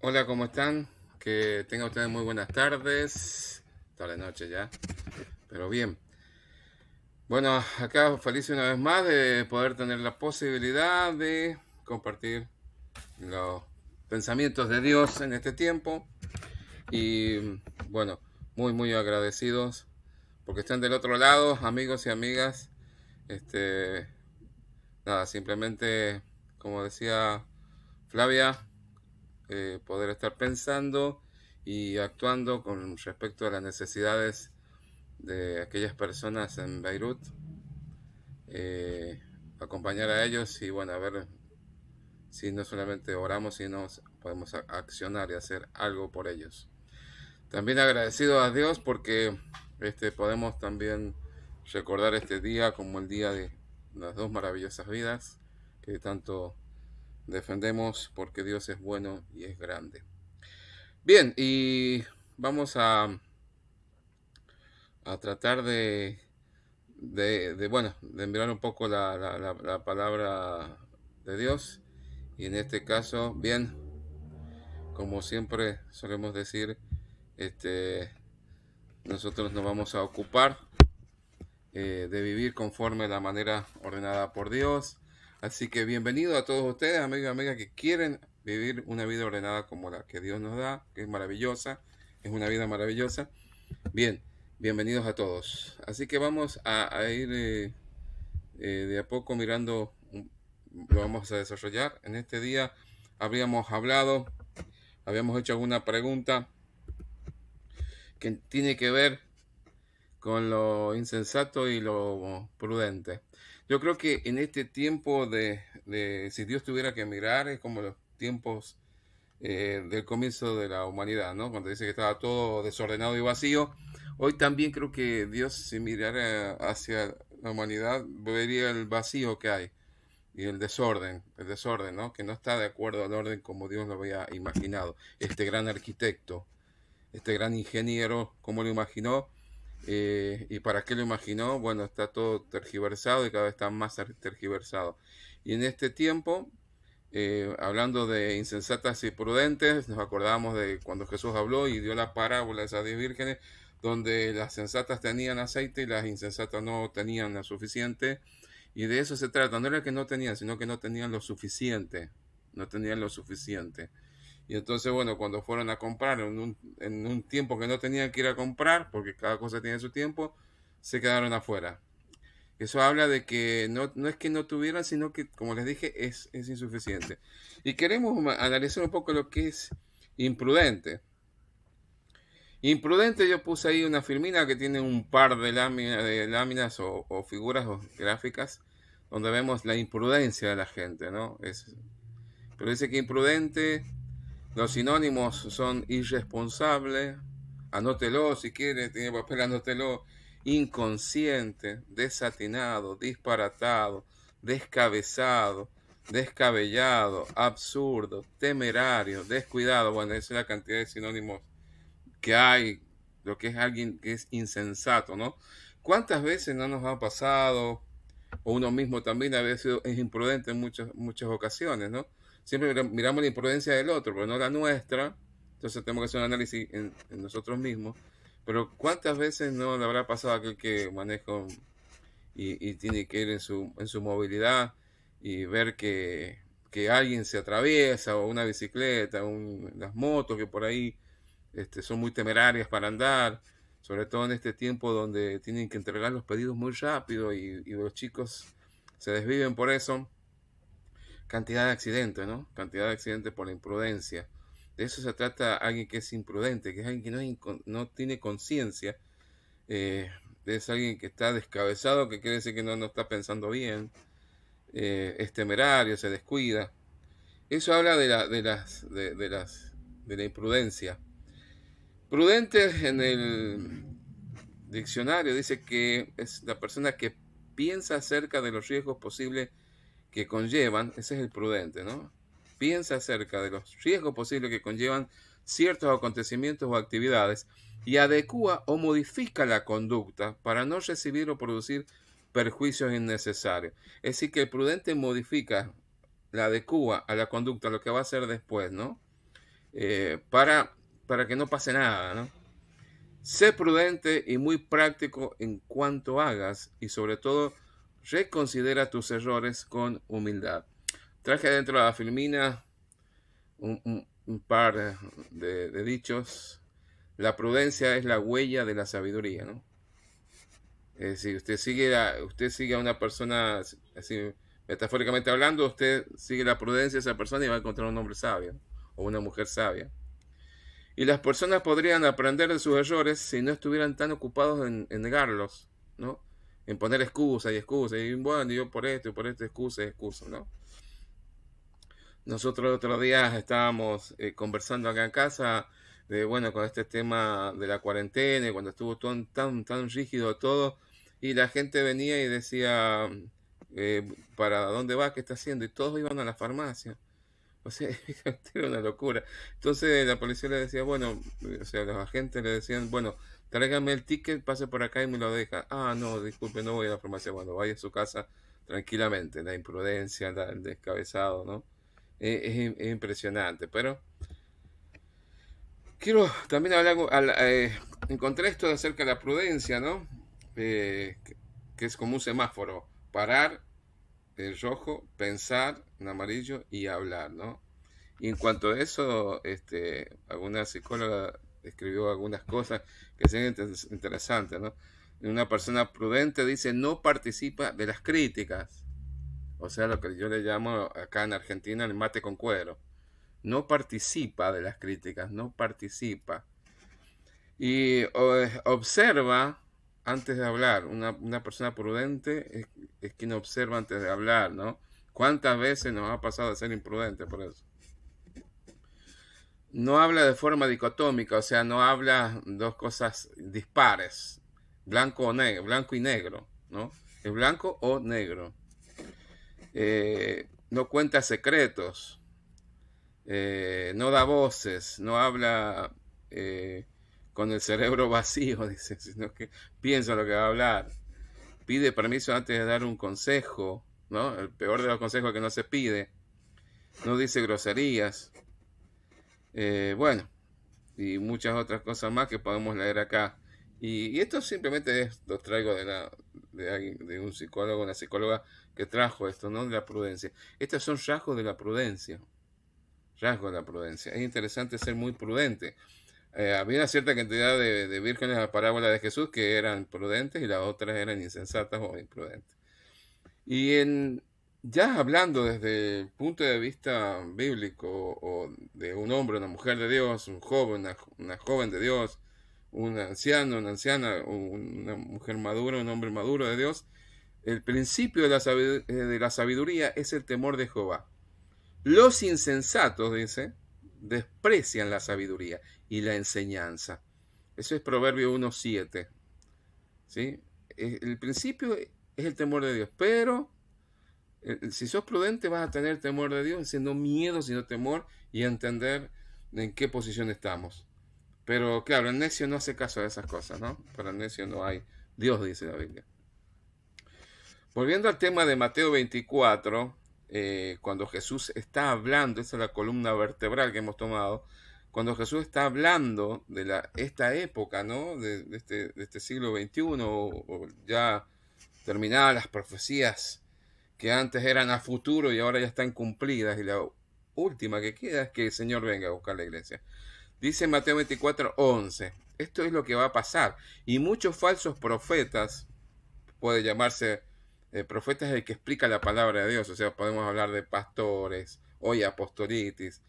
Hola, ¿cómo están? Que tengan ustedes muy buenas tardes, tarde noche ya, pero bien. Bueno, acá feliz una vez más de poder tener la posibilidad de compartir los pensamientos de Dios en este tiempo y bueno, muy agradecidos porque están del otro lado, amigos y amigas. Este, nada, simplemente, como decía Flavia, poder estar pensando y actuando con respecto a las necesidades de aquellas personas en Beirut, eh, acompañar a ellos y bueno, a ver si no solamente oramos, sino podemos accionar y hacer algo por ellos. También agradecido a Dios porque podemos también recordar este día como el día de las dos maravillosas vidas que tanto defendemos porque Dios es bueno y es grande. Bien, y vamos a tratar bueno, de mirar un poco la palabra de Dios. Y en este caso, bien, como siempre solemos decir, nosotros nos vamos a ocupar de vivir conforme a la manera ordenada por Dios. Así que bienvenido a todos ustedes, amigos y amigas, que quieren vivir una vida ordenada como la que Dios nos da, que es maravillosa, es una vida maravillosa. Bien, bienvenidos a todos. Así que vamos a ir de a poco mirando, lo vamos a desarrollar. En este día habríamos hecho alguna pregunta que tiene que ver con lo insensato y lo prudente. Yo creo que en este tiempo de si Dios tuviera que mirar, es como los tiempos del comienzo de la humanidad, ¿no? Cuando dice que estaba todo desordenado y vacío. Hoy también creo que Dios, si mirara hacia la humanidad, vería el vacío que hay y el desorden, ¿no? Que no está de acuerdo al orden como Dios lo había imaginado. Este gran arquitecto, este gran ingeniero, ¿cómo lo imaginó? ¿Y para qué lo imaginó? Bueno, está todo tergiversado y cada vez está más tergiversado. Y en este tiempo, hablando de insensatas y prudentes, nos acordamos de cuando Jesús habló y dio la parábola de esas 10 vírgenes, donde las sensatas tenían aceite y las insensatas no tenían lo suficiente. Y de eso se trata, no era que no tenían, sino que no tenían lo suficiente, no tenían lo suficiente. Y entonces, bueno, cuando fueron a comprar en un tiempo que no tenían que ir a comprar, porque cada cosa tiene su tiempo, se quedaron afuera. Eso habla de que no es que no tuvieran, sino que, como les dije, es insuficiente. Y queremos analizar un poco lo que es imprudente. Imprudente, yo puse ahí una filmina que tiene un par de láminas o figuras o gráficas donde vemos la imprudencia de la gente, ¿no? Pero dice que imprudente, los sinónimos son irresponsable, anótelo si quiere, tiene papel, anótelo, inconsciente, desatinado, disparatado, descabezado, descabellado, absurdo, temerario, descuidado. Bueno, esa es la cantidad de sinónimos que hay, lo que es alguien que es insensato, ¿no? ¿Cuántas veces no nos ha pasado, o uno mismo también a veces es imprudente en muchas ocasiones, ¿no? Siempre miramos la imprudencia del otro, pero no la nuestra, entonces tenemos que hacer un análisis en nosotros mismos. Pero ¿cuántas veces no le habrá pasado a aquel que maneja y tiene que ir en su movilidad y ver que alguien se atraviesa, o una bicicleta, las motos que por ahí son muy temerarias para andar, sobre todo en este tiempo donde tienen que entregar los pedidos muy rápido y los chicos se desviven por eso? Cantidad de accidentes, ¿no? Cantidad de accidentes por la imprudencia. De eso se trata alguien que es imprudente, que es alguien que no tiene conciencia. Es alguien que está descabezado, que quiere decir que no está pensando bien. Es temerario, se descuida. Eso habla de la imprudencia. Prudente en el diccionario dice que es la persona que piensa acerca de los riesgos posibles que conllevan, ese es el prudente, ¿no? Piensa acerca de los riesgos posibles que conllevan ciertos acontecimientos o actividades y adecúa o modifica la conducta para no recibir o producir perjuicios innecesarios. Es decir, que el prudente modifica, la adecua a la conducta, lo que va a hacer después, ¿no? Para que no pase nada, ¿no? Sé prudente y muy práctico en cuanto hagas y sobre todo reconsidera tus errores con humildad. Traje dentro de la filmina un par de dichos. La prudencia es la huella de la sabiduría, ¿no? Es decir, usted sigue a una persona, así metafóricamente hablando, usted sigue la prudencia de esa persona y va a encontrar un hombre sabio o una mujer sabia. Y las personas podrían aprender de sus errores si no estuvieran tan ocupados en negarlos, ¿no? En poner excusas y excusas, y bueno, yo por esto y por esto, excusas y excusas, ¿no? Nosotros otro día estábamos conversando acá en casa, bueno, con este tema de la cuarentena, y cuando estuvo tan rígido todo, y la gente venía y decía, ¿para dónde va? ¿Qué está haciendo? Y todos iban a la farmacia. O sea, era una locura. Entonces la policía le decía, bueno, o sea, los agentes le decían, bueno, tráigame el ticket, pase por acá y me lo deja. Ah, no, disculpe, no voy a la farmacia. Bueno, vaya a su casa tranquilamente. La imprudencia, el descabezado, ¿no? Es impresionante. Pero quiero también hablar, encontré esto acerca de la prudencia, ¿no? Que es como un semáforo. Parar en rojo, pensar en amarillo y hablar, ¿no? Y en cuanto a eso, alguna psicóloga escribió algunas cosas que son interesantes, ¿no? Una persona prudente dice no participa de las críticas, o sea, lo que yo le llamo acá en Argentina el mate con cuero. No participa de las críticas, no participa. Y observa antes de hablar. Una persona prudente es quien observa antes de hablar, ¿no? ¿Cuántas veces nos ha pasado de ser imprudente por eso? No habla de forma dicotómica, o sea, no habla dos cosas dispares, blanco o negro, blanco y negro, ¿no? Es blanco o negro. No cuenta secretos, no da voces, no habla con el cerebro vacío, dice, sino que piensa lo que va a hablar. Pide permiso antes de dar un consejo, ¿no? El peor de los consejos que no se pide. No dice groserías. Bueno, y muchas otras cosas más que podemos leer acá. Y esto simplemente lo traigo de un psicólogo, una psicóloga que trajo esto, ¿no? De la prudencia. Estos son rasgos de la prudencia. Rasgos de la prudencia. Es interesante ser muy prudente. Había una cierta cantidad de vírgenes en la parábola de Jesús que eran prudentes y las otras eran insensatas o imprudentes. Y ya hablando desde el punto de vista bíblico o de un hombre, una mujer de Dios, un joven, una joven de Dios, un anciano, una anciana, una mujer madura, un hombre maduro de Dios, el principio de la sabiduría es el temor de Jehová. Los insensatos, dice, desprecian la sabiduría y la enseñanza. Eso es Proverbio 1:7. ¿Sí? El principio es el temor de Dios, pero si sos prudente vas a tener temor de Dios, siendo miedo, sino temor, y entender en qué posición estamos. Pero claro, el necio no hace caso de esas cosas, ¿no? Para el necio no hay Dios, dice la Biblia. Volviendo al tema de Mateo 24, cuando Jesús está hablando, esa es la columna vertebral que hemos tomado, cuando Jesús está hablando de esta época, ¿no? De este siglo XXI, o ya terminadas las profecías que antes eran a futuro y ahora ya están cumplidas, y la última que queda es que el Señor venga a buscar la iglesia. Dice Mateo 24:11, esto es lo que va a pasar, y muchos falsos profetas, puede llamarse profetas el que explica la palabra de Dios, o sea, podemos hablar de pastores, hoy apostolitis,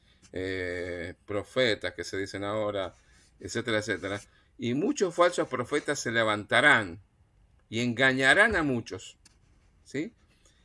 profetas que se dicen ahora, etcétera, etcétera, y muchos falsos profetas se levantarán y engañarán a muchos, ¿sí?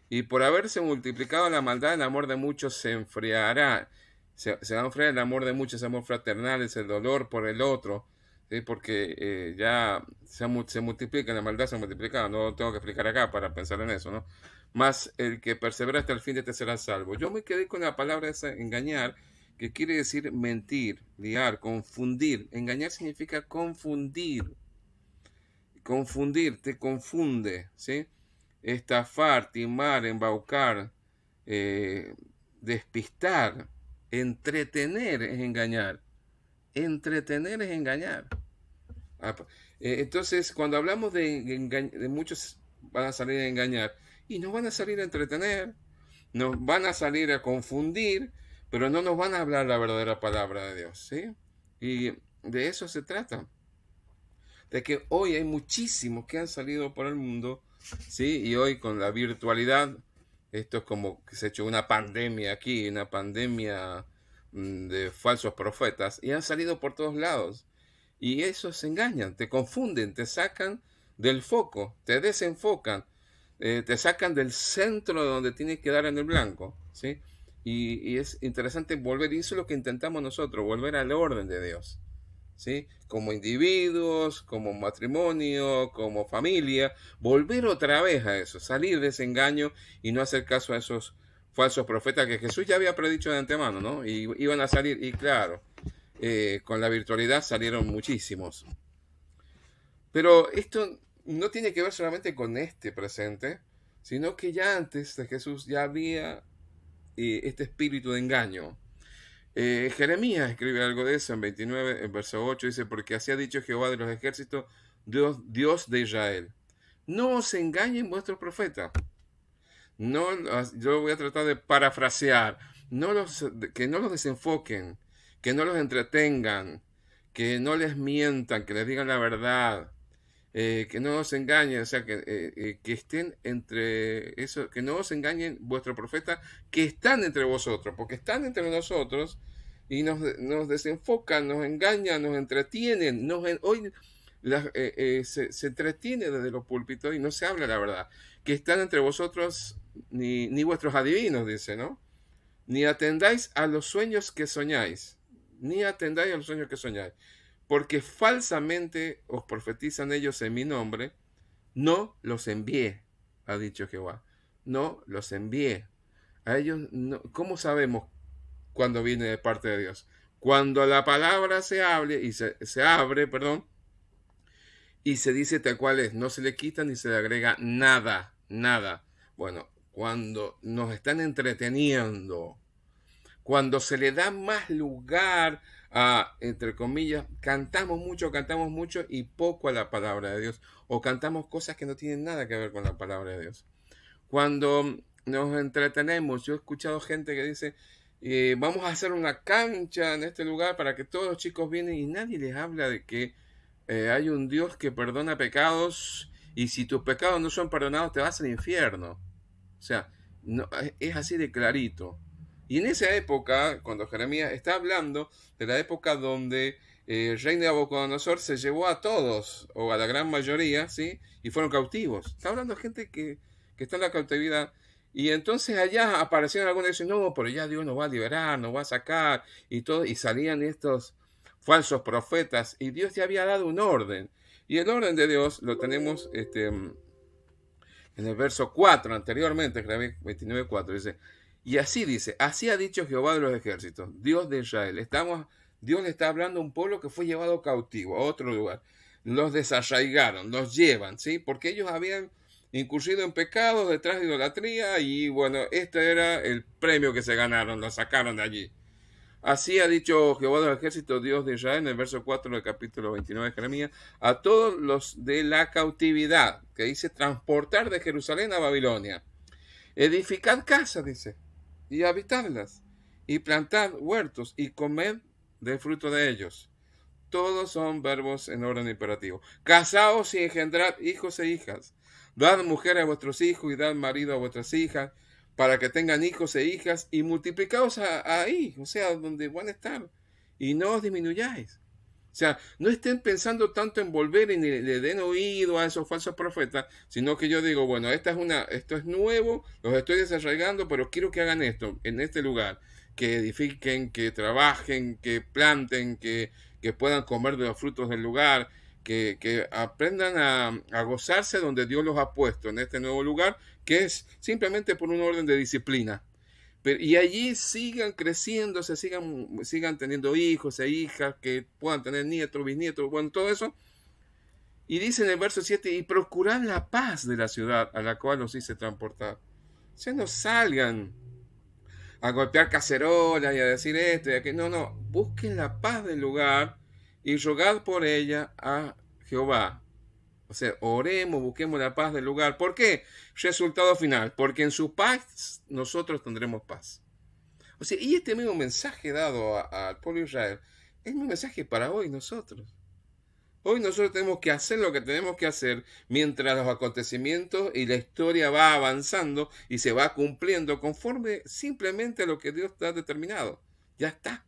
Y por haberse multiplicado la maldad, el amor de muchos se enfriará. Se va a enfriar el amor de muchos, ese amor fraternal, es el dolor por el otro, ¿sí? Porque ya se multiplica, la maldad se ha multiplicado. No lo tengo que explicar acá para pensar en eso, ¿no? Más el que persevera hasta el fin de este será salvo. Yo me quedé con la palabra esa, engañar, que quiere decir mentir, liar, confundir. Engañar significa confundir. Confundir, te confunde, ¿sí? estafar, timar, embaucar, despistar. Entretener es engañar. Entretener es engañar. Entonces, cuando hablamos de muchos van a salir a engañar y nos van a salir a entretener, nos van a salir a confundir, pero no nos van a hablar la verdadera palabra de Dios, ¿sí? Y de eso se trata. De que hoy hay muchísimos que han salido por el mundo, ¿sí? Y hoy con la virtualidad, esto es como que se ha hecho una pandemia aquí, una pandemia de falsos profetas, y han salido por todos lados. Y esos se engañan, te confunden, te sacan del foco, te desenfocan, te sacan del centro donde tienes que dar en el blanco, ¿sí? Y es interesante volver, y eso es lo que intentamos nosotros, volver al orden de Dios, ¿sí? Como individuos, como matrimonio, como familia, volver otra vez a eso, salir de ese engaño y no hacer caso a esos falsos profetas que Jesús ya había predicho de antemano, ¿no? Y iban a salir, y claro, con la virtualidad salieron muchísimos. Pero esto no tiene que ver solamente con este presente, sino que ya antes de Jesús ya había este espíritu de engaño. Jeremías escribe algo de eso en 29, en verso 8, dice, porque así ha dicho Jehová de los ejércitos, Dios de Israel. No os engañen vuestros profetas. No, yo voy a tratar de parafrasear. Que no los desenfoquen, que no los entretengan, que no les mientan, que les digan la verdad, que no os engañen, o sea, que estén entre eso, que no os engañen vuestro profeta, que están entre vosotros, porque están entre nosotros y nos desenfocan, nos engañan, nos entretienen. Hoy se entretiene desde los púlpitos y no se habla la verdad. Que están entre vosotros ni vuestros adivinos, dice, ¿no? Ni atendáis a los sueños que soñáis, ni atendáis a los sueños que soñáis, porque falsamente os profetizan ellos en mi nombre. No los envié, ha dicho Jehová. No los envié. A ellos, no. ¿Cómo sabemos cuando viene de parte de Dios? Cuando la palabra se abre, y se dice tal cual es, no se le quita ni se le agrega nada, nada. Bueno, cuando nos están entreteniendo, cuando se le da más lugar a, entre comillas, cantamos mucho y poco a la palabra de Dios, o cantamos cosas que no tienen nada que ver con la palabra de Dios. Cuando nos entretenemos, yo he escuchado gente que dice, vamos a hacer una cancha en este lugar para que todos los chicos vienen, y nadie les habla de que hay un Dios que perdona pecados, y si tus pecados no son perdonados te vas al infierno. O sea, no, es así de clarito. Y en esa época, cuando Jeremías está hablando de la época donde el rey de Nabucodonosor se llevó a todos, o a la gran mayoría, ¿sí? Y fueron cautivos. Está hablando de gente que está en la cautividad. Y entonces allá aparecieron algunos y dicen, no, pero ya Dios nos va a liberar, nos va a sacar, y todo, y salían estos falsos profetas, y Dios ya había dado un orden. Y el orden de Dios lo tenemos en el verso 4, anteriormente, 29:4, dice, así ha dicho Jehová de los ejércitos, Dios de Israel. Dios le está hablando a un pueblo que fue llevado cautivo a otro lugar. Los desarraigaron, los llevan, ¿sí? Porque ellos habían incurrido en pecados detrás de idolatría, y bueno, este era el premio que se ganaron, lo sacaron de allí. Así ha dicho Jehová de los ejércitos, Dios de Israel, en el verso 4 del capítulo 29 de Jeremías, a todos los de la cautividad, que dice transportar de Jerusalén a Babilonia. Edificad casas, dice, y habitadlas, y plantad huertos, y comed del fruto de ellos. Todos son verbos en orden imperativo. Casaos y engendrad hijos e hijas. Dad mujer a vuestros hijos y dad marido a vuestras hijas, para que tengan hijos e hijas, y multiplicaos ahí, o sea, donde van a estar, y no os disminuyáis. O sea, no estén pensando tanto en volver y le den oído a esos falsos profetas, sino que yo digo, bueno, esto es nuevo, los estoy desarraigando, pero quiero que hagan esto en este lugar, que edifiquen, que trabajen, que planten, que puedan comer de los frutos del lugar, que aprendan a gozarse donde Dios los ha puesto en este nuevo lugar, que es simplemente por un orden de disciplina. Y allí sigan creciendo, sigan teniendo hijos e hijas, que puedan tener nietos, bisnietos, bueno, todo eso. Y dice en el verso 7, y procurad la paz de la ciudad a la cual os hice transportar. O sea, no salgan a golpear cacerolas y a decir esto y aquello. No, busquen la paz del lugar y rogad por ella a Jehová. O sea, oremos, busquemos la paz del lugar. ¿Por qué? Resultado final, porque en su paz nosotros tendremos paz. O sea, y este mismo mensaje dado al pueblo de Israel es un mensaje para hoy nosotros. Hoy nosotros tenemos que hacer lo que tenemos que hacer mientras los acontecimientos y la historia va avanzando y se va cumpliendo conforme simplemente a lo que Dios ha determinado. Ya está.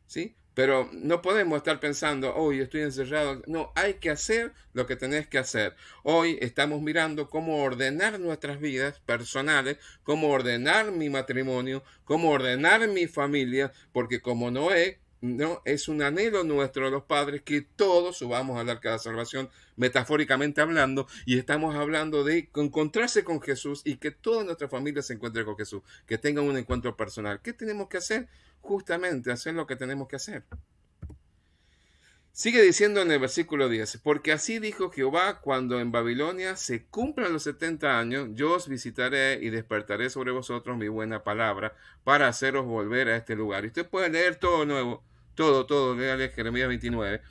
¿Sí? Pero no podemos estar pensando, hoy estoy encerrado. No, hay que hacer lo que tenés que hacer. Hoy estamos mirando cómo ordenar nuestras vidas personales, cómo ordenar mi matrimonio, cómo ordenar mi familia, porque como Noé, no, es un anhelo nuestro de los padres que todos subamos al arca de la salvación, metafóricamente hablando, y estamos hablando de encontrarse con Jesús y que toda nuestra familia se encuentre con Jesús, que tengan un encuentro personal. ¿Qué tenemos que hacer? Justamente hacer lo que tenemos que hacer. Sigue diciendo en el versículo 10, porque así dijo Jehová, cuando en Babilonia se cumplan los 70 años, yo os visitaré y despertaré sobre vosotros mi buena palabra para haceros volver a este lugar. Y usted puede leer todo nuevo, todo, léale Jeremías 29,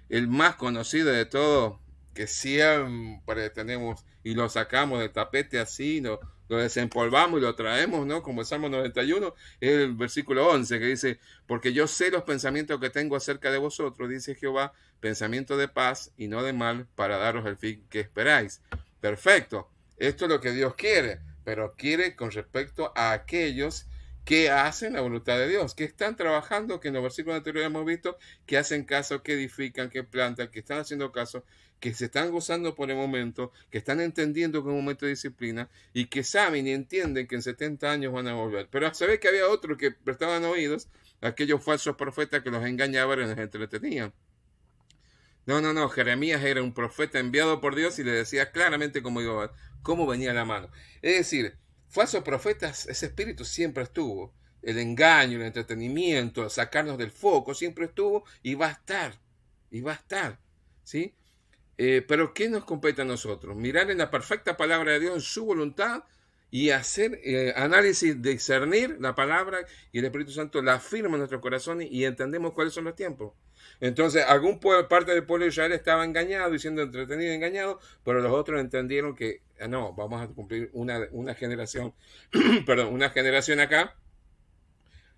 el más conocido de todo, que siempre tenemos y lo sacamos del tapete así, lo desempolvamos y lo traemos, ¿no? Como el Salmo 91, es el versículo 11 que dice, porque yo sé los pensamientos que tengo acerca de vosotros, dice Jehová, pensamiento de paz y no de mal, para daros el fin que esperáis. Perfecto, esto es lo que Dios quiere, pero quiere con respecto a aquellos que hacen la voluntad de Dios, que están trabajando, que en los versículos anteriores hemos visto, que hacen caso, que edifican, que plantan, que están haciendo caso, que se están gozando por el momento, que están entendiendo que es un momento de disciplina y que saben y entienden que en 70 años van a volver. Pero se ve que había otros que prestaban oídos a aquellos falsos profetas que los engañaban y los entretenían. No, Jeremías era un profeta enviado por Dios y le decía claramente cómo venía la mano. Es decir, falsos profetas, ese espíritu siempre estuvo. El engaño, el entretenimiento, sacarnos del foco, siempre estuvo y va a estar, ¿sí? Pero ¿qué nos compete a nosotros? Mirar en la perfecta palabra de Dios, en su voluntad, y hacer análisis, discernir la palabra, y el Espíritu Santo la afirma en nuestros corazones y entendemos cuáles son los tiempos. Entonces, parte del pueblo de Israel estaba engañado, siendo entretenido y engañado, pero los otros entendieron que no, vamos a cumplir una generación, perdón, una generación acá,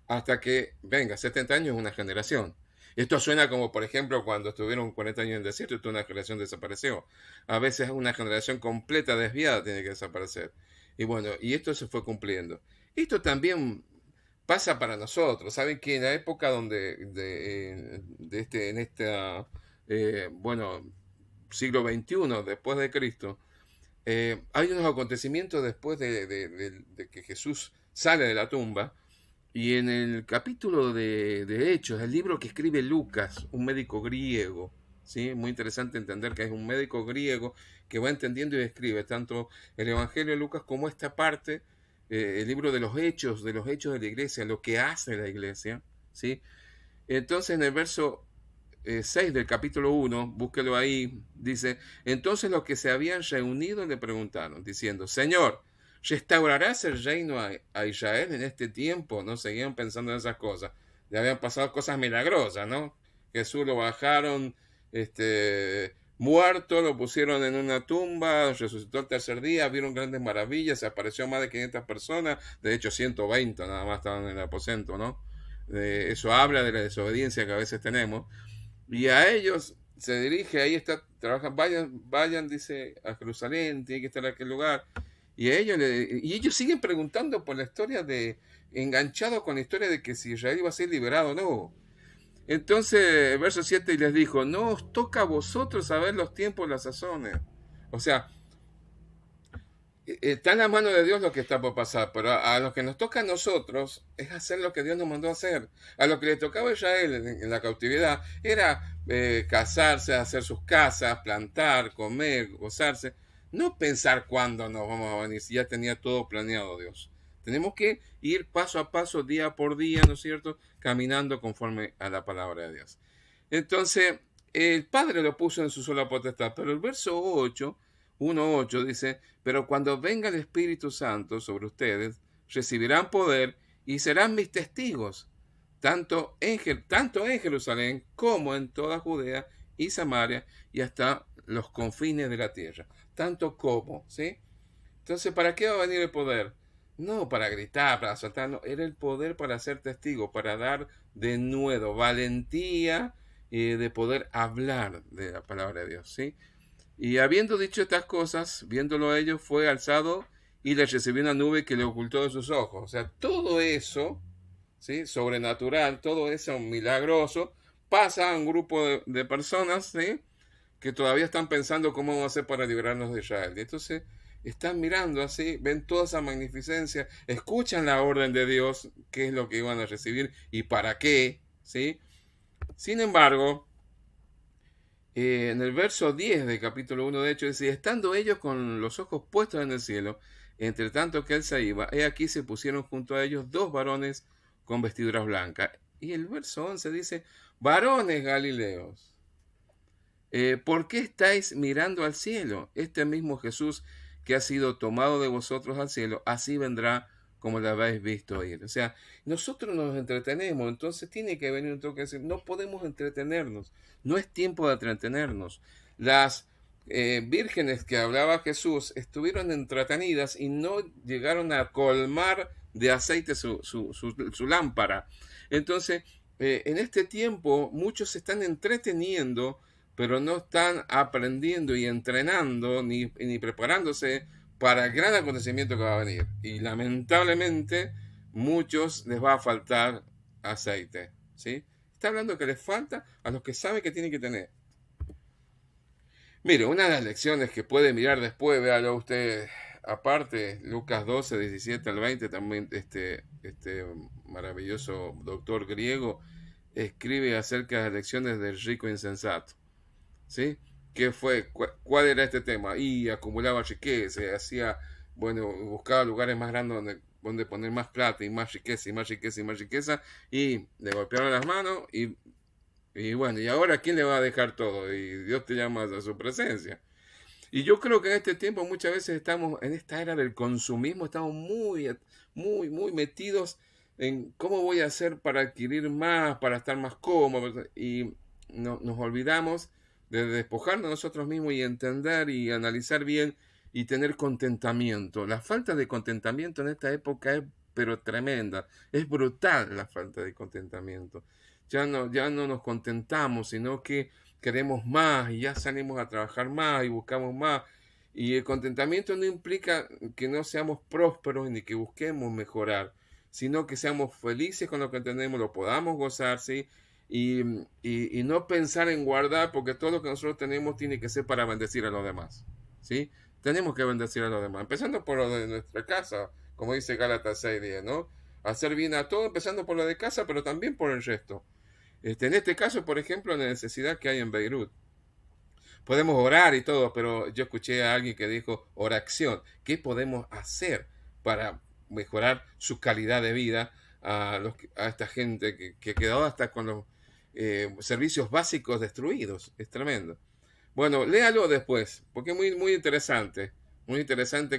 hasta que venga, 70 años es una generación. Esto suena como, por ejemplo, cuando estuvieron 40 años en el desierto y toda una generación desapareció. A veces una generación completa desviada tiene que desaparecer. Y bueno, y esto se fue cumpliendo. Esto también pasa para nosotros. Saben que en la época en este siglo XXI, después de Cristo, hay unos acontecimientos después de que Jesús sale de la tumba. Y en el capítulo de Hechos, el libro que escribe Lucas, un médico griego, ¿sí? Muy interesante entender que es un médico griego que va entendiendo y escribe tanto el Evangelio de Lucas como esta parte, el libro de los hechos de la iglesia, lo que hace la iglesia, ¿sí? Entonces en el verso 6 del capítulo 1, búsquelo ahí, dice, entonces los que se habían reunido le preguntaron, diciendo, Señor, ¿restaurarás el reino a Israel en este tiempo? No seguían pensando en esas cosas. Le habían pasado cosas milagrosas, ¿no? Jesús lo bajaron muerto, lo pusieron en una tumba, resucitó el tercer día, vieron grandes maravillas, se apareció a más de 500 personas, de hecho 120 nada más estaban en el aposento, ¿no? Eso habla de la desobediencia que a veces tenemos. Y a ellos se dirige, ahí está, trabajan, vayan, dice, a Jerusalén, tiene que estar en aquel lugar. Y ellos siguen preguntando por la historia enganchados con la historia de que si Israel iba a ser liberado o no. Entonces, verso 7 les dijo, no os toca a vosotros saber los tiempos, las sazones. O sea, está en la mano de Dios lo que está por pasar, pero a lo que nos toca a nosotros es hacer lo que Dios nos mandó a hacer. A lo que le tocaba a Israel en la cautividad era casarse, hacer sus casas, plantar, comer, gozarse. No pensar cuándo nos vamos a venir, si ya tenía todo planeado Dios. Tenemos que ir paso a paso, día por día, ¿no es cierto? Caminando conforme a la palabra de Dios. Entonces, el Padre lo puso en su sola potestad, pero el verso 8, 1:8 dice, pero cuando venga el Espíritu Santo sobre ustedes, recibirán poder y serán mis testigos, tanto en Jerusalén como en toda Judea y Samaria y hasta los confines de la tierra. Tanto como, ¿sí? Entonces, ¿para qué va a venir el poder? No para gritar, para saltar, no, era el poder para ser testigo, para dar de nuevo valentía de poder hablar de la palabra de Dios, ¿sí? Y habiendo dicho estas cosas, viéndolo a ellos, fue alzado y les recibió una nube que le ocultó de sus ojos. O sea, todo eso, ¿sí? Sobrenatural, todo eso milagroso, pasa a un grupo de personas, ¿sí? Que todavía están pensando cómo vamos a hacer para librarnos de Israel. Y entonces están mirando así, ven toda esa magnificencia, escuchan la orden de Dios, qué es lo que iban a recibir y para qué, ¿sí? Sin embargo, en el verso 10 del capítulo 1 de Hechos dice, estando ellos con los ojos puestos en el cielo, entre tanto que él se iba, he aquí se pusieron junto a ellos dos varones con vestiduras blancas. Y el verso 11 dice, varones Galileos, ¿por qué estáis mirando al cielo? Este mismo Jesús que ha sido tomado de vosotros al cielo, así vendrá como lo habéis visto ir. O sea, nosotros nos entretenemos, entonces tiene que venir un toque de decir, no podemos entretenernos, no es tiempo de entretenernos. Las vírgenes que hablaba Jesús estuvieron entretenidas y no llegaron a colmar de aceite su lámpara. Entonces, en este tiempo muchos se están entreteniendo, pero no están aprendiendo y entrenando ni preparándose para el gran acontecimiento que va a venir. Y lamentablemente muchos les va a faltar aceite, ¿sí? Está hablando que les falta a los que saben que tienen que tener. Mire, una de las lecciones que puede mirar después, véalo usted aparte, Lucas 12, 17 al 20, también este maravilloso doctor griego escribe acerca de las lecciones del rico insensato. ¿Sí? ¿Qué fue? ¿Cuál era este tema? Y acumulaba riqueza, hacía, bueno, buscaba lugares más grandes donde poner más plata y más riqueza y más riqueza y más riqueza y le golpearon las manos y bueno, y ahora ¿quién le va a dejar todo? Y Dios te llama a su presencia. Y yo creo que en este tiempo muchas veces estamos en esta era del consumismo, estamos muy metidos en cómo voy a hacer para adquirir más, para estar más cómodo. Y nos olvidamos de despojarnos de nosotros mismos y entender y analizar bien y tener contentamiento. La falta de contentamiento en esta época es pero tremenda, es brutal la falta de contentamiento. Ya no nos contentamos, sino que queremos más y ya salimos a trabajar más y buscamos más. Y el contentamiento no implica que no seamos prósperos ni que busquemos mejorar, sino que seamos felices con lo que tenemos, lo podamos gozar, ¿sí? Y no pensar en guardar, porque todo lo que nosotros tenemos tiene que ser para bendecir a los demás, ¿sí? Tenemos que bendecir a los demás, empezando por lo de nuestra casa, como dice Gálatas 6:10, ¿no? Hacer bien a todo, empezando por lo de casa, pero también por el resto. En este caso, por ejemplo, la necesidad que hay en Beirut. Podemos orar y todo, pero yo escuché a alguien que dijo oración. ¿Qué podemos hacer para mejorar su calidad de vida a esta gente que quedó hasta con los servicios básicos destruidos? Es tremendo. Bueno, léalo después, porque es muy interesante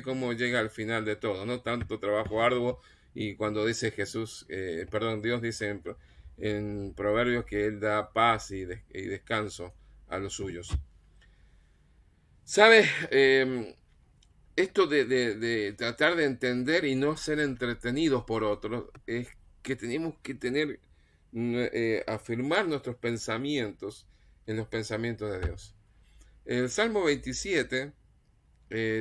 cómo llega al final de todo, ¿no? Tanto trabajo arduo y cuando dice Dios dice en Proverbios que Él da paz y descanso a los suyos. ¿Sabes? Esto de tratar de entender y no ser entretenidos por otros es que tenemos que afirmar nuestros pensamientos en los pensamientos de Dios. El Salmo 27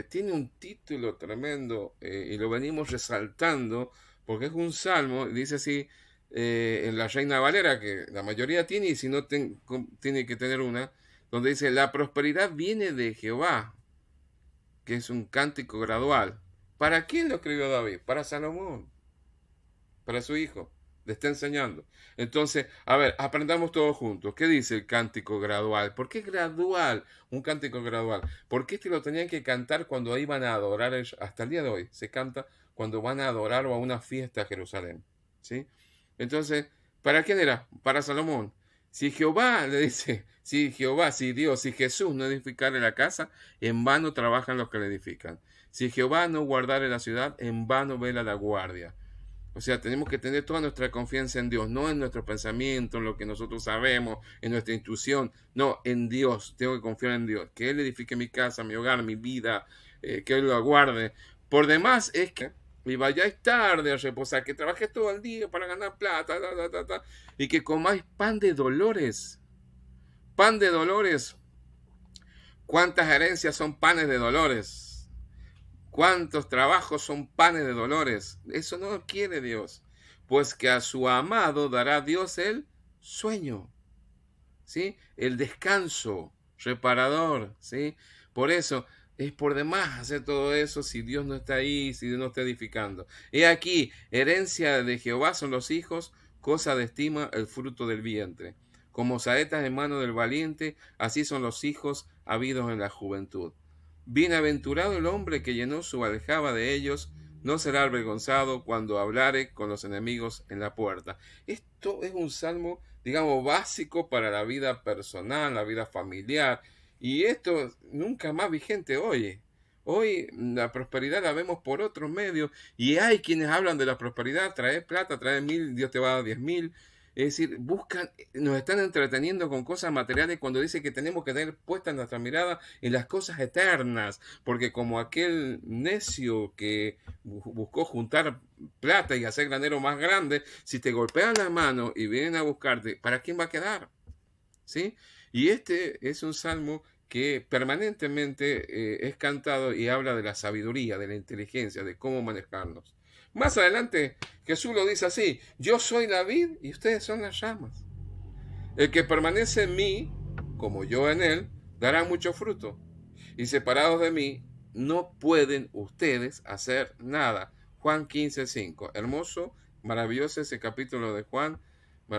tiene un título tremendo y lo venimos resaltando porque es un salmo, dice así en la Reina Valera, que la mayoría tiene y si no tiene que tener una, donde dice, la prosperidad viene de Jehová, que es un cántico gradual. ¿Para quién lo escribió David? Para Salomón, para su hijo. Le está enseñando. Entonces, a ver, aprendamos todos juntos. ¿Qué dice el cántico gradual? ¿Por qué gradual? Un cántico gradual. ¿Por qué este lo tenían que cantar cuando iban a adorar? Hasta el día de hoy se canta cuando van a adorar o a una fiesta a Jerusalén. ¿Sí? Entonces, ¿para quién era? Para Salomón. Si Jehová, le dice, si Jehová, si Dios, si Jesús no edificare la casa, en vano trabajan los que la edifican. Si Jehová no guardare la ciudad, en vano vela la guardia. O sea, tenemos que tener toda nuestra confianza en Dios, no en nuestro pensamiento, en lo que nosotros sabemos, en nuestra intuición, no, en Dios. Tengo que confiar en Dios, que Él edifique mi casa, mi hogar, mi vida, que Él lo aguarde. Por demás es que y vayáis tarde a reposar, que trabajéis todo el día para ganar plata, y que comáis pan de dolores. Pan de dolores. ¿Cuántas herencias son panes de dolores? ¿Cuántos trabajos son panes de dolores? Eso no quiere Dios. Pues que a su amado dará Dios el sueño, ¿sí? El descanso reparador, ¿sí? Por eso es por demás hacer todo eso si Dios no está ahí, si Dios no está edificando. He aquí, herencia de Jehová son los hijos, cosa de estima el fruto del vientre. Como saetas en mano del valiente, así son los hijos habidos en la juventud. Bienaventurado el hombre que llenó su aljaba de ellos, no será avergonzado cuando hablare con los enemigos en la puerta. Esto es un salmo, digamos, básico para la vida personal, la vida familiar, y esto nunca más vigente hoy. Hoy la prosperidad la vemos por otros medios, y hay quienes hablan de la prosperidad, trae plata, trae 1.000, Dios te va a dar 10.000. Es decir, buscan, nos están entreteniendo con cosas materiales cuando dice que tenemos que tener puesta nuestra mirada en las cosas eternas, porque como aquel necio que buscó juntar plata y hacer granero más grande, si te golpean la mano y vienen a buscarte, ¿para quién va a quedar? ¿Sí? Y este es un salmo que permanentemente es cantado y habla de la sabiduría, de la inteligencia, de cómo manejarnos. Más adelante Jesús lo dice así: yo soy la vid y ustedes son las ramas. El que permanece en mí, como yo en él, dará mucho fruto. Y separados de mí, no pueden ustedes hacer nada. Juan 15:5. Hermoso, maravilloso ese capítulo de Juan.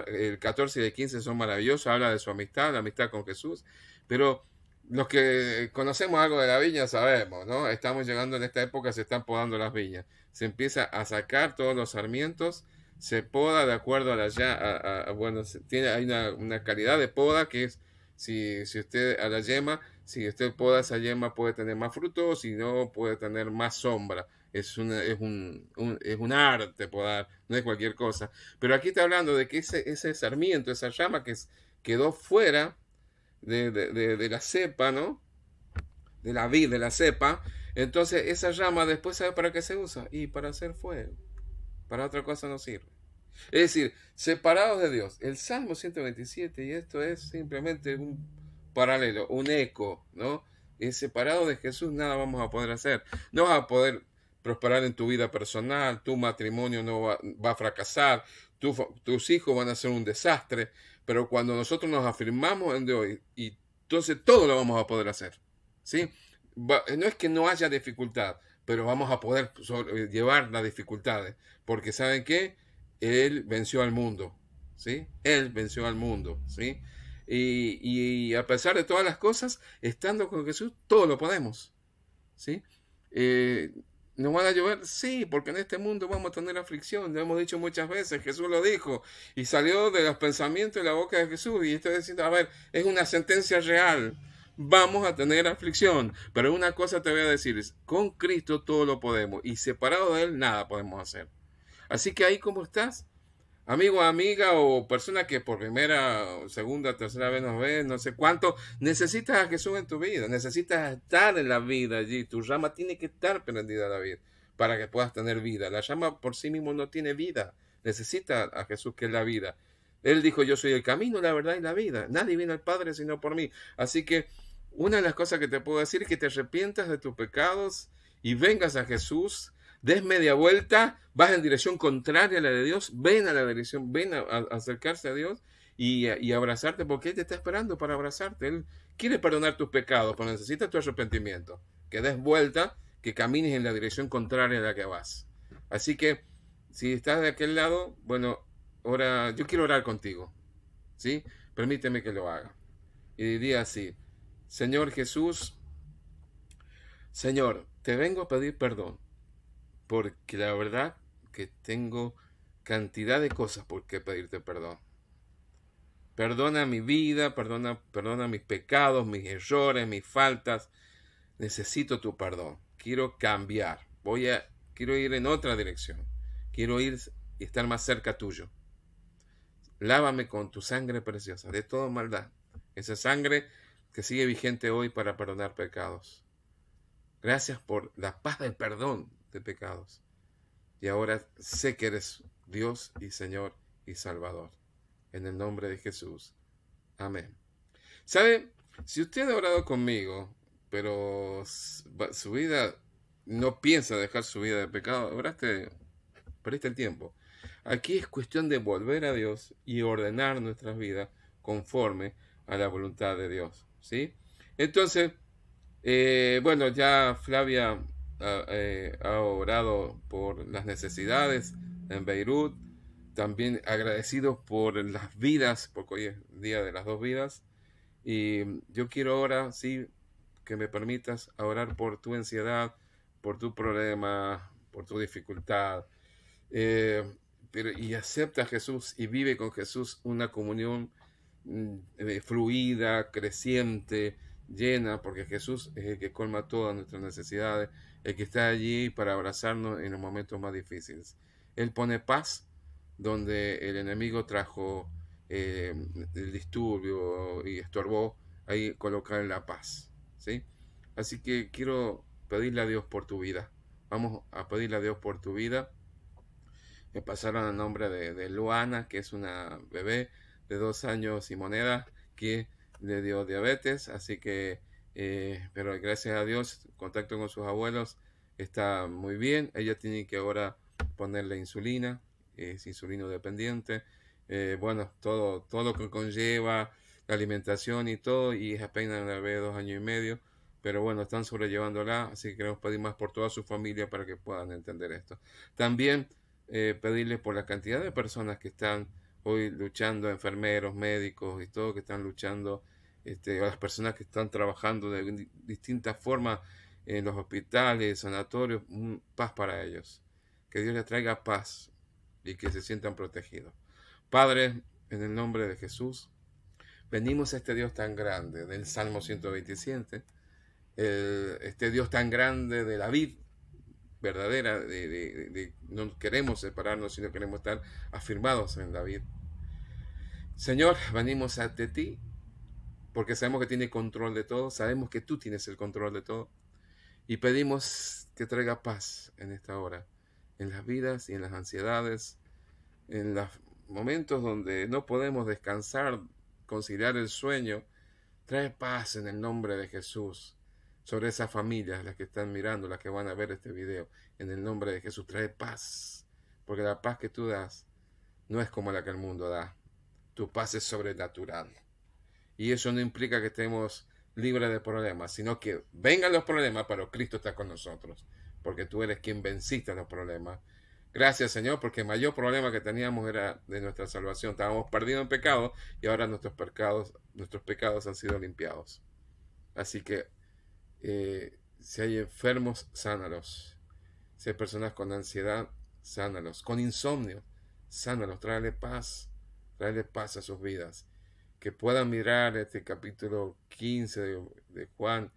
El 14 y el 15 son maravillosos. Habla de su amistad, la amistad con Jesús. Pero los que conocemos algo de la viña sabemos, ¿no? Estamos llegando en esta época, se están podando las viñas. Se empieza a sacar todos los sarmientos, se poda de acuerdo a la bueno, hay una calidad de poda que es, si usted a la yema, si usted poda esa yema puede tener más fruto, si no puede tener más sombra. Es un arte podar, no es cualquier cosa. Pero aquí está hablando de que ese sarmiento, esa llama que quedó fuera de la cepa, ¿no? De la vid, de la cepa. Entonces esa llama después, ¿sabe para qué se usa? Y para hacer fuego. Para otra cosa no sirve. Es decir, separados de Dios. El Salmo 127, y esto es simplemente un paralelo, un eco, ¿no? Separado de Jesús nada vamos a poder hacer. No vas a poder prosperar en tu vida personal, tu matrimonio no va a fracasar, tus hijos van a ser un desastre, pero cuando nosotros nos afirmamos en Dios, y entonces todo lo vamos a poder hacer, ¿sí? No es que no haya dificultad, pero vamos a poder llevar las dificultades, porque ¿saben qué? Él venció al mundo, ¿sí? Él venció al mundo, ¿sí? Y a pesar de todas las cosas, estando con Jesús, todo lo podemos, ¿sí? ¿Nos van a llover? Sí, porque en este mundo vamos a tener aflicción, lo hemos dicho muchas veces, Jesús lo dijo, y salió de los pensamientos de la boca de Jesús, y estoy diciendo, a ver, es una sentencia real, vamos a tener aflicción, pero una cosa te voy a decir, con Cristo todo lo podemos, y separado de Él nada podemos hacer. Así que ahí como estás, amigo, amiga o persona que por primera, segunda, tercera vez nos ve, no sé cuánto, necesitas a Jesús en tu vida, necesitas estar en la vida allí, tu llama tiene que estar prendida a la vida para que puedas tener vida. La llama por sí mismo no tiene vida, necesita a Jesús que es la vida. Él dijo, yo soy el camino, la verdad y la vida, nadie viene al Padre sino por mí. Así que una de las cosas que te puedo decir es que te arrepientas de tus pecados y vengas a Jesús, des media vuelta, vas en dirección contraria a la de Dios, ven a la dirección, ven a acercarse a Dios y abrazarte, porque Él te está esperando para abrazarte. Él quiere perdonar tus pecados, pero necesita tu arrepentimiento, que des vuelta, que camines en la dirección contraria a la que vas. Así que, si estás de aquel lado, bueno, ahora yo quiero orar contigo, ¿sí? Permíteme que lo haga. Y diría así: Señor Jesús, Señor, te vengo a pedir perdón, porque la verdad que tengo cantidad de cosas por qué pedirte perdón. Perdona mi vida, perdona mis pecados, mis errores, mis faltas. Necesito tu perdón. Quiero cambiar. Quiero ir en otra dirección. Quiero ir y estar más cerca tuyo. Lávame con tu sangre preciosa de toda maldad. Esa sangre que sigue vigente hoy para perdonar pecados. Gracias por la paz del perdón de pecados. Y ahora sé que eres Dios y Señor y Salvador. En el nombre de Jesús. Amén. ¿Sabe? Si usted ha orado conmigo, pero su vida no piensa dejar su vida de pecado, perdiste el tiempo. Aquí es cuestión de volver a Dios y ordenar nuestras vidas conforme a la voluntad de Dios. ¿Sí? Entonces, bueno, ya Flavia ha orado por las necesidades en Beirut, también agradecidos por las vidas, porque hoy es Día de las Dos Vidas, y yo quiero ahora, sí, que me permitas orar por tu ansiedad, por tu problema, por tu dificultad, eh, y acepta a Jesús y vive con Jesús una comunión fluida, creciente, llena, porque Jesús es el que colma todas nuestras necesidades, el que está allí para abrazarnos en los momentos más difíciles. Él pone paz donde el enemigo trajo el disturbio y estorbó, ahí colocar la paz, ¿sí? Así que quiero pedirle a Dios por tu vida. Vamos a pedirle a Dios por tu vida. Me pasaron el nombre de Luana, que es una bebé de 2 años y moneda que le dio diabetes, así que, pero gracias a Dios, contacto con sus abuelos está muy bien. Ella tiene que ahora ponerle insulina, es insulino dependiente. Bueno, todo lo que conlleva la alimentación y todo, y es apenas una bebé de 2 años y medio, pero bueno, están sobrellevándola, así que queremos pedir más por toda su familia para que puedan entender esto. También pedirle por la cantidad de personas que están hoy luchando, enfermeros, médicos y todo, que están luchando, o las personas que están trabajando de distintas formas en los hospitales, sanatorios, paz para ellos. Que Dios les traiga paz y que se sientan protegidos. Padre, en el nombre de Jesús, venimos a este Dios tan grande del Salmo 127, este Dios tan grande de la vid verdadera, no queremos separarnos, sino queremos estar afirmados en la vid. Señor, venimos ante ti porque sabemos que tiene control de todo, sabemos que tú tienes el control de todo y pedimos que traiga paz en esta hora, en las vidas y en las ansiedades, en los momentos donde no podemos descansar, conciliar el sueño. Trae paz en el nombre de Jesús sobre esas familias, las que están mirando, las que van a ver este video. En el nombre de Jesús, trae paz, porque la paz que tú das no es como la que el mundo da. Tu paz es sobrenatural. Y eso no implica que estemos libres de problemas, sino que vengan los problemas, pero Cristo está con nosotros, porque tú eres quien venciste los problemas. Gracias, Señor, porque el mayor problema que teníamos era de nuestra salvación. Estábamos perdidos en pecado y ahora nuestros pecados han sido limpiados. Así que si hay enfermos, sánalos. Si hay personas con ansiedad, sánalos. Con insomnio, sánalos. Tráele paz a sus vidas. Que puedan mirar este capítulo 15 de Juan